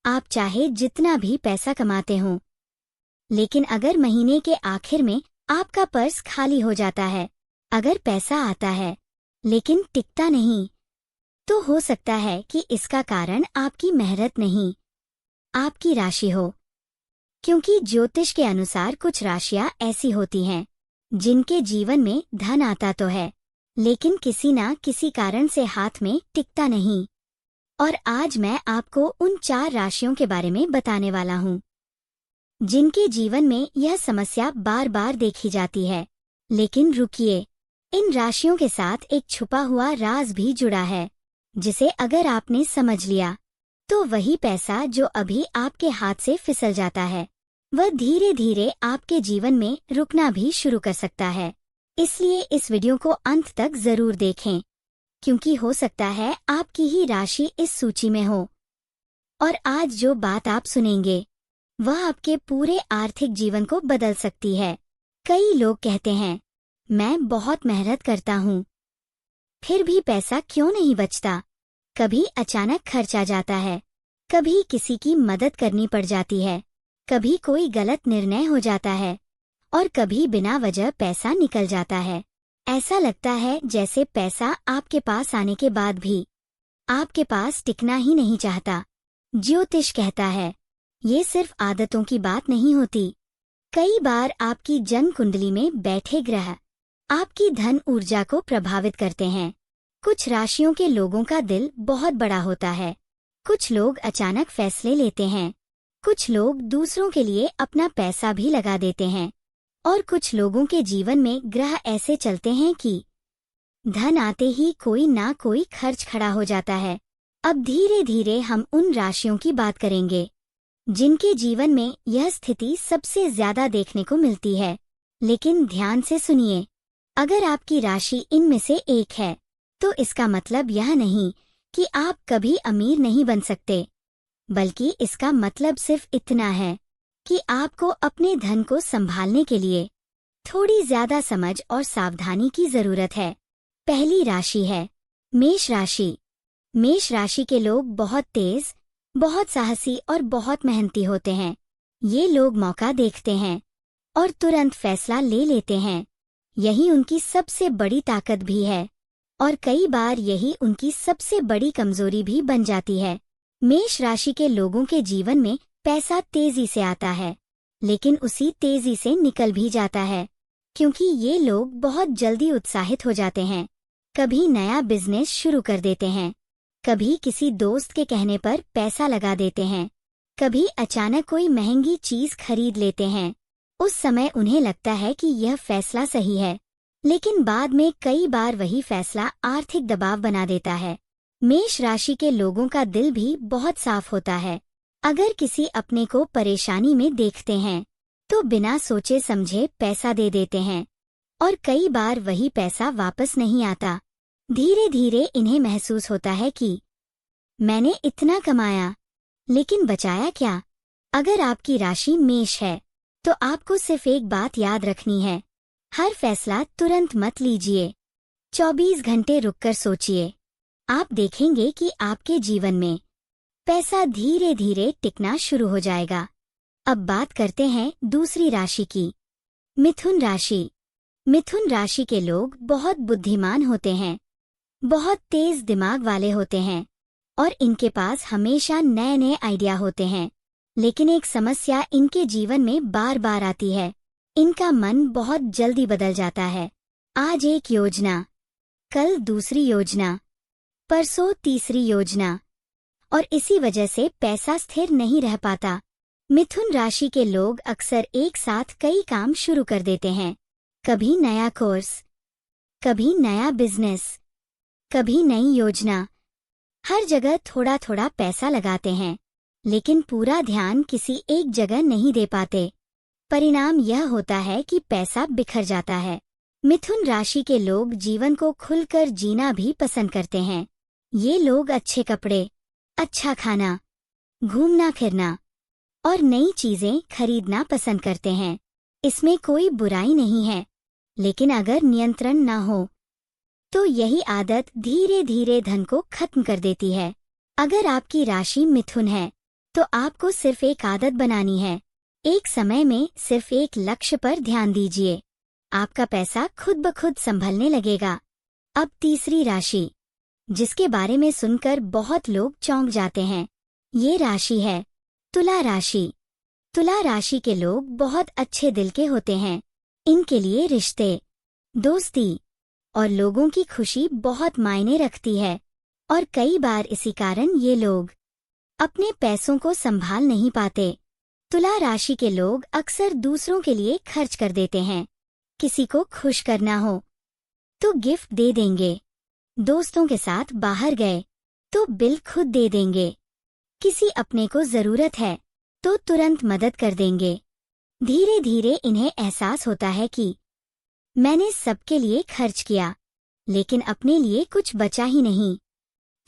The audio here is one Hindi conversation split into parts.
आप चाहे जितना भी पैसा कमाते हो, लेकिन अगर महीने के आखिर में आपका पर्स खाली हो जाता है, अगर पैसा आता है लेकिन टिकता नहीं, तो हो सकता है कि इसका कारण आपकी मेहनत नहीं, आपकी राशि हो। क्योंकि ज्योतिष के अनुसार कुछ राशियां ऐसी होती हैं जिनके जीवन में धन आता तो है, लेकिन किसी ना किसी कारण से हाथ में टिकता नहीं। और आज मैं आपको उन 4 राशियों के बारे में बताने वाला हूँ जिनके जीवन में यह समस्या बार बार देखी जाती है। लेकिन रुकिए, इन राशियों के साथ एक छुपा हुआ राज भी जुड़ा है, जिसे अगर आपने समझ लिया तो वही पैसा जो अभी आपके हाथ से फिसल जाता है, वह धीरे धीरे आपके जीवन में रुकना भी शुरू कर सकता है। इसलिए इस वीडियो को अंत तक जरूर देखें, क्योंकि हो सकता है आपकी ही राशि इस सूची में हो। और आज जो बात आप सुनेंगे वह आपके पूरे आर्थिक जीवन को बदल सकती है। कई लोग कहते हैं, मैं बहुत मेहनत करता हूँ, फिर भी पैसा क्यों नहीं बचता। कभी अचानक खर्च आ जाता है, कभी किसी की मदद करनी पड़ जाती है, कभी कोई गलत निर्णय हो जाता है, और कभी बिना वजह पैसा निकल जाता है। ऐसा लगता है जैसे पैसा आपके पास आने के बाद भी आपके पास टिकना ही नहीं चाहता। ज्योतिष कहता है, ये सिर्फ आदतों की बात नहीं होती। कई बार आपकी जन्म कुंडली में बैठे ग्रह आपकी धन ऊर्जा को प्रभावित करते हैं। कुछ राशियों के लोगों का दिल बहुत बड़ा होता है, कुछ लोग अचानक फैसले लेते हैं, कुछ लोग दूसरों के लिए अपना पैसा भी लगा देते हैं, और कुछ लोगों के जीवन में ग्रह ऐसे चलते हैं कि धन आते ही कोई ना कोई खर्च खड़ा हो जाता है। अब धीरे धीरे हम उन राशियों की बात करेंगे जिनके जीवन में यह स्थिति सबसे ज्यादा देखने को मिलती है। लेकिन ध्यान से सुनिए, अगर आपकी राशि इनमें से एक है, तो इसका मतलब यह नहीं कि आप कभी अमीर नहीं बन सकते, बल्कि इसका मतलब सिर्फ इतना है कि आपको अपने धन को संभालने के लिए थोड़ी ज्यादा समझ और सावधानी की जरूरत है। पहली राशि है मेष राशि। मेष राशि के लोग बहुत तेज, बहुत साहसी और बहुत मेहनती होते हैं। ये लोग मौका देखते हैं और तुरंत फैसला ले लेते हैं। यही उनकी सबसे बड़ी ताकत भी है, और कई बार यही उनकी सबसे बड़ी कमजोरी भी बन जाती है। मेष राशि के लोगों के जीवन में पैसा तेजी से आता है, लेकिन उसी तेजी से निकल भी जाता है, क्योंकि ये लोग बहुत जल्दी उत्साहित हो जाते हैं। कभी नया बिजनेस शुरू कर देते हैं, कभी किसी दोस्त के कहने पर पैसा लगा देते हैं, कभी अचानक कोई महंगी चीज खरीद लेते हैं। उस समय उन्हें लगता है कि यह फैसला सही है, लेकिन बाद में कई बार वही फैसला आर्थिक दबाव बना देता है। मेष राशि के लोगों का दिल भी बहुत साफ होता है। अगर किसी अपने को परेशानी में देखते हैं, तो बिना सोचे समझे पैसा दे देते हैं, और कई बार वही पैसा वापस नहीं आता। धीरे धीरे इन्हें महसूस होता है कि मैंने इतना कमाया, लेकिन बचाया क्या। अगर आपकी राशि मेष है, तो आपको सिर्फ एक बात याद रखनी है, हर फैसला तुरंत मत लीजिए। 24 घंटे रुककर सोचिए। आप देखेंगे कि आपके जीवन में पैसा धीरे धीरे टिकना शुरू हो जाएगा। अब बात करते हैं दूसरी राशि की, मिथुन राशि। मिथुन राशि के लोग बहुत बुद्धिमान होते हैं, बहुत तेज दिमाग वाले होते हैं, और इनके पास हमेशा नए नए आइडिया होते हैं। लेकिन एक समस्या इनके जीवन में बार बार आती है, इनका मन बहुत जल्दी बदल जाता है। आज एक योजना, कल दूसरी योजना, परसों तीसरी योजना, और इसी वजह से पैसा स्थिर नहीं रह पाता। मिथुन राशि के लोग अक्सर एक साथ कई काम शुरू कर देते हैं, कभी नया कोर्स, कभी नया बिजनेस, कभी नई योजना। हर जगह थोड़ा थोड़ा पैसा लगाते हैं, लेकिन पूरा ध्यान किसी एक जगह नहीं दे पाते। परिणाम यह होता है कि पैसा बिखर जाता है। मिथुन राशि के लोग जीवन को खुलकर जीना भी पसंद करते हैं। ये लोग अच्छे कपड़े, अच्छा खाना, घूमना फिरना और नई चीजें खरीदना पसंद करते हैं। इसमें कोई बुराई नहीं है, लेकिन अगर नियंत्रण न हो तो यही आदत धीरे धीरे धन को खत्म कर देती है। अगर आपकी राशि मिथुन है, तो आपको सिर्फ एक आदत बनानी है। एक समय में सिर्फ एक लक्ष्य पर ध्यान दीजिए। आपका पैसा खुद ब खुद संभलने लगेगा। अब तीसरी राशि, जिसके बारे में सुनकर बहुत लोग चौंक जाते हैं, ये राशि है तुला राशि। तुला राशि के लोग बहुत अच्छे दिल के होते हैं। इनके लिए रिश्ते, दोस्ती और लोगों की खुशी बहुत मायने रखती है और कई बार इसी कारण ये लोग अपने पैसों को संभाल नहीं पाते। तुला राशि के लोग अक्सर दूसरों के लिए खर्च कर देते हैं। किसी को खुश करना हो तो गिफ्ट दे देंगे, दोस्तों के साथ बाहर गए तो बिल खुद दे देंगे, किसी अपने को जरूरत है तो तुरंत मदद कर देंगे। धीरे धीरे इन्हें एहसास होता है कि मैंने सबके लिए खर्च किया, लेकिन अपने लिए कुछ बचा ही नहीं।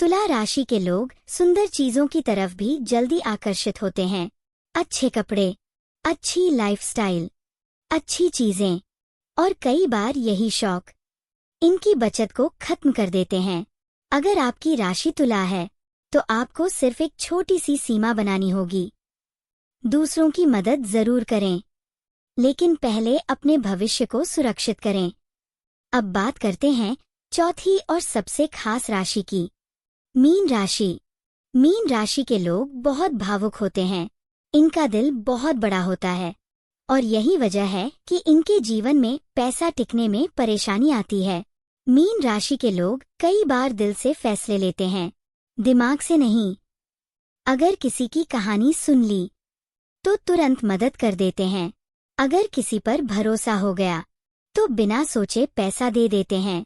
तुला राशि के लोग सुंदर चीजों की तरफ भी जल्दी आकर्षित होते हैं। अच्छे कपड़े, अच्छी लाइफस्टाइल, अच्छी चीजें और कई बार यही शौक इनकी बचत को खत्म कर देते हैं। अगर आपकी राशि तुला है तो आपको सिर्फ एक छोटी सी सीमा बनानी होगी। दूसरों की मदद जरूर करें, लेकिन पहले अपने भविष्य को सुरक्षित करें। अब बात करते हैं चौथी और सबसे खास राशि की, मीन राशि। मीन राशि के लोग बहुत भावुक होते हैं। इनका दिल बहुत बड़ा होता है और यही वजह है कि इनके जीवन में पैसा टिकने में परेशानी आती है। मीन राशि के लोग कई बार दिल से फैसले लेते हैं, दिमाग से नहीं। अगर किसी की कहानी सुन ली तो तुरंत मदद कर देते हैं। अगर किसी पर भरोसा हो गया तो बिना सोचे पैसा दे देते हैं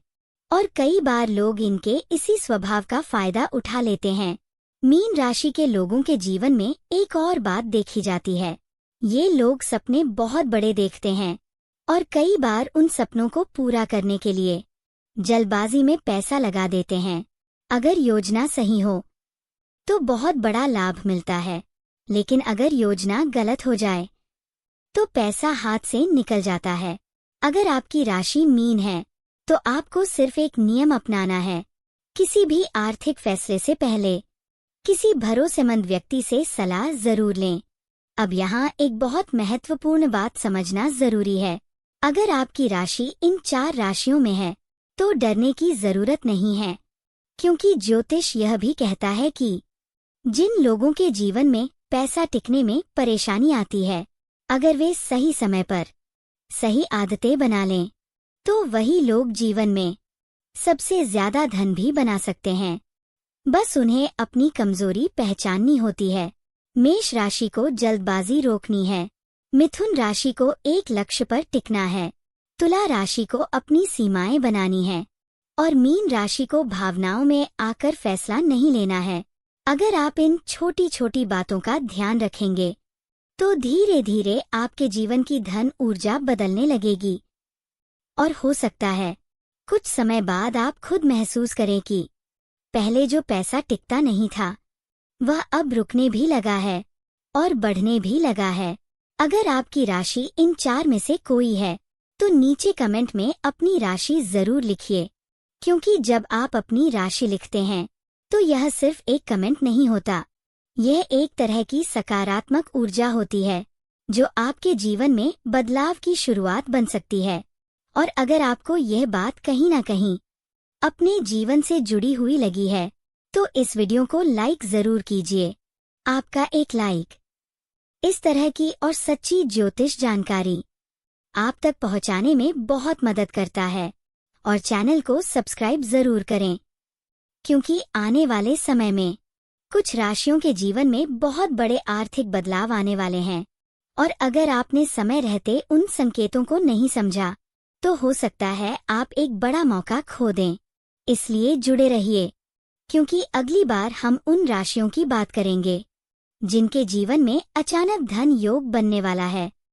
और कई बार लोग इनके इसी स्वभाव का फायदा उठा लेते हैं। मीन राशि के लोगों के जीवन में एक और बात देखी जाती है, ये लोग सपने बहुत बड़े देखते हैं और कई बार उन सपनों को पूरा करने के लिए जल्दबाजी में पैसा लगा देते हैं। अगर योजना सही हो तो बहुत बड़ा लाभ मिलता है, लेकिन अगर योजना गलत हो जाए तो पैसा हाथ से निकल जाता है। अगर आपकी राशि मीन है तो आपको सिर्फ एक नियम अपनाना है, किसी भी आर्थिक फैसले से पहले किसी भरोसेमंद व्यक्ति से सलाह जरूर लें। अब यहाँ एक बहुत महत्वपूर्ण बात समझना जरूरी है। अगर आपकी राशि इन 4 राशियों में है तो डरने की जरूरत नहीं है, क्योंकि ज्योतिष यह भी कहता है कि जिन लोगों के जीवन में पैसा टिकने में परेशानी आती है, अगर वे सही समय पर सही आदतें बना लें तो वही लोग जीवन में सबसे ज्यादा धन भी बना सकते हैं। बस उन्हें अपनी कमजोरी पहचाननी होती है। मेष राशि को जल्दबाजी रोकनी है। मिथुन राशि को एक लक्ष्य पर टिकना है। तुला राशि को अपनी सीमाएं बनानी है और मीन राशि को भावनाओं में आकर फैसला नहीं लेना है। अगर आप इन छोटी छोटी बातों का ध्यान रखेंगे तो धीरे धीरे आपके जीवन की धन ऊर्जा बदलने लगेगी और हो सकता है कुछ समय बाद आप खुद महसूस करें कि पहले जो पैसा टिकता नहीं था वह अब रुकने भी लगा है और बढ़ने भी लगा है। अगर आपकी राशि इन 4 में से कोई है तो नीचे कमेंट में अपनी राशि जरूर लिखिए, क्योंकि जब आप अपनी राशि लिखते हैं तो यह सिर्फ एक कमेंट नहीं होता, यह एक तरह की सकारात्मक ऊर्जा होती है जो आपके जीवन में बदलाव की शुरुआत बन सकती है। और अगर आपको यह बात कहीं ना कहीं अपने जीवन से जुड़ी हुई लगी है तो इस वीडियो को लाइक जरूर कीजिए। आपका एक लाइक इस तरह की और सच्ची ज्योतिष जानकारी आप तक पहुंचाने में बहुत मदद करता है। और चैनल को सब्सक्राइब जरूर करें, क्योंकि आने वाले समय में कुछ राशियों के जीवन में बहुत बड़े आर्थिक बदलाव आने वाले हैं और अगर आपने समय रहते उन संकेतों को नहीं समझा तो हो सकता है आप एक बड़ा मौका खो दें। इसलिए जुड़े रहिए, क्योंकि अगली बार हम उन राशियों की बात करेंगे जिनके जीवन में अचानक धन योग बनने वाला है।